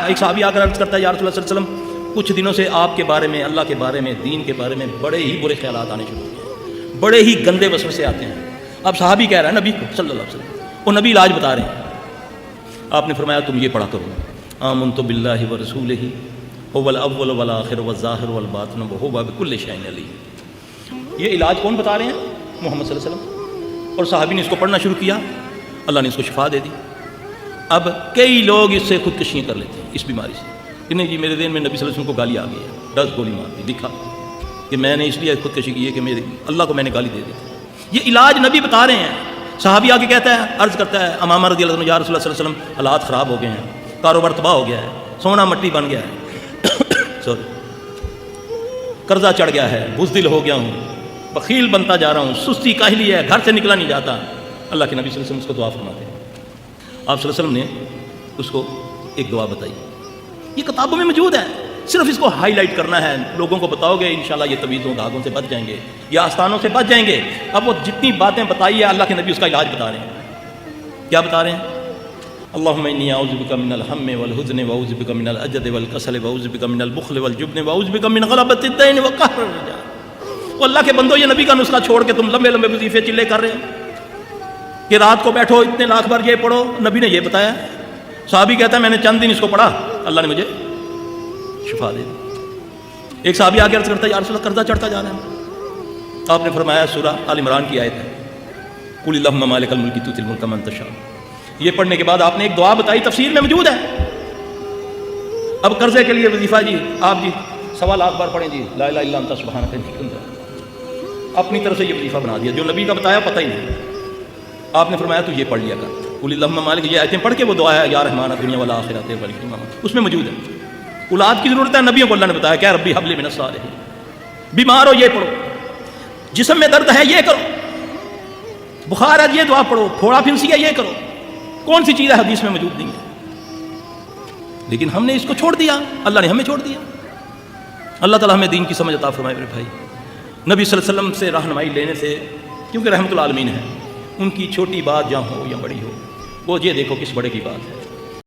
ایک صحابی آ کر عرض کرتا ہے یا رسول اللہ صلی اللہ علیہ وسلم کچھ دنوں سے آپ کے بارے میں، اللہ کے بارے میں، دین کے بارے میں بڑے ہی برے خیالات آنے شروع ہوئے ہیں، بڑے ہی گندے وسوسے آتے ہیں۔ اب صحابی کہہ رہا ہے نبی کو صلی اللہ علیہ وسلم، وہ نبی علاج بتا رہے ہیں۔ آپ نے فرمایا تم یہ پڑھا کرو، آمنت باللہ ورسولہ هو الاول والآخر والظاہر والباطن وهو بكل شیء علیم۔ یہ علاج کون بتا رہے ہیں؟ محمد صلی اللہ علیہ وسلم۔ اور صحابی نے اس کو پڑھنا شروع کیا، اللہ نے اس کو شفا دے دی۔ اب کئی لوگ اس سے خودکشیاں کر لیتے ہیں اس بیماری سے کہ نہیں جی میرے ذہن میں نبی صلی اللہ علیہ وسلم کو گالی آ گئی ہے، 10 گولی مار دی، لکھا کہ میں نے اس لیے خودکشی کی ہے کہ میرے اللہ کو میں نے گالی دے دی تھی۔ یہ علاج نبی بتا رہے ہیں۔ صحابی آگے کہتا ہے، عرض کرتا ہے امامہ رضی اللہ عنہ، یا رسول اللہ صلی اللہ علیہ وسلم حالات خراب ہو گئے ہیں، کاروبار تباہ ہو گیا ہے، سونا مٹی بن گیا ہے، سوری قرضہ چڑھ گیا ہے، بزدل ہو گیا ہوں، بخیل بنتا جا رہا ہوں، سستی کاہلی ہے، گھر سے نکلا نہیں جاتا۔ اللہ کے نبی صلی اللہ علیہ وسلم اس کو دعا فرماتے ہیں۔ آپ صلی اللہ علیہ وسلم نے اس کو ایک دعا بتائی، یہ کتابوں میں موجود ہے، صرف اس کو ہائی لائٹ کرنا ہے، لوگوں کو بتاؤ گے انشاءاللہ یہ تویزوں دھاگوں سے بچ جائیں گے یا آستانوں سے بچ جائیں گے۔ اب وہ جتنی باتیں بتائی ہے اللہ کے نبی اس کا علاج بتا رہے ہیں۔ کیا بتا رہے ہیں؟ اللہم انی اعوذ بک من الہم والحزن واعوذ بک من العجز والکسل واعوذ بک من البخل والجبن واعوذ بک من غلبۃ الدین وقہر الرجال۔ وہ اللہ کے بندو، یہ نبی کا نسخہ چھوڑ کے تم لمبے لمبے وظیفے چلے کر رہے ہو کہ رات کو بیٹھو اتنے لاکھ بار یہ پڑھو، نبی نے یہ بتایا۔ صحابی کہتا ہے میں نے چند دن اس کو پڑھا، اللہ نے مجھے شفا دے دی۔ ایک صحابی آگے عرض کرتا ہے یا رسول اللہ قرضہ چڑھتا جا رہا ہے۔ آپ نے فرمایا سورہ آل عمران کی آیت ہے، قل اللہم مالک الملک تؤتی الملک من تشاء۔ یہ پڑھنے کے بعد آپ نے ایک دعا بتائی، تفسیر میں موجود ہے۔ اب قرضے کے لیے وظیفہ جی آپ جی 1.25 لاکھ بار پڑھیں جی لا الہ الا انت سبحانک انی کنت من الظالمین۔ اپنی طرف سے یہ وظیفہ بنا دیا، جو نبی کا بتایا پتہ ہی نہیں۔ آپ نے فرمایا تو یہ پڑھ لیا کر، قل اللہم مالک، یہ آیتیں پڑھ کے وہ دعا ہے یا رحمان الدنیا والآخرۃ مالک امام، اس میں موجود ہے۔ اولاد کی ضرورت ہے، نبیوں کو اللہ نے بتایا کہ ربی حب لی من الصالحین۔ بیمار ہو یہ پڑھو، جسم میں درد ہے یہ کرو، بخار ہے یہ دعا پڑھو، پھوڑا پھنسی ہے یہ کرو۔ کون سی چیز ہے حدیث میں موجود نہیں ہے، لیکن ہم نے اس کو چھوڑ دیا، اللہ نے ہمیں چھوڑ دیا۔ اللہ تعالیٰ ہمیں دین کی سمجھ عطا فرمائے میرے بھائی۔ نبی صلی اللہ علیہ وسلم سے رہنمائی لینے سے، کیونکہ رحمت العالمین ہے، ان کی چھوٹی بات جہاں ہو یا بڑی ہو، وہ یہ دیکھو کس بڑے کی بات ہے۔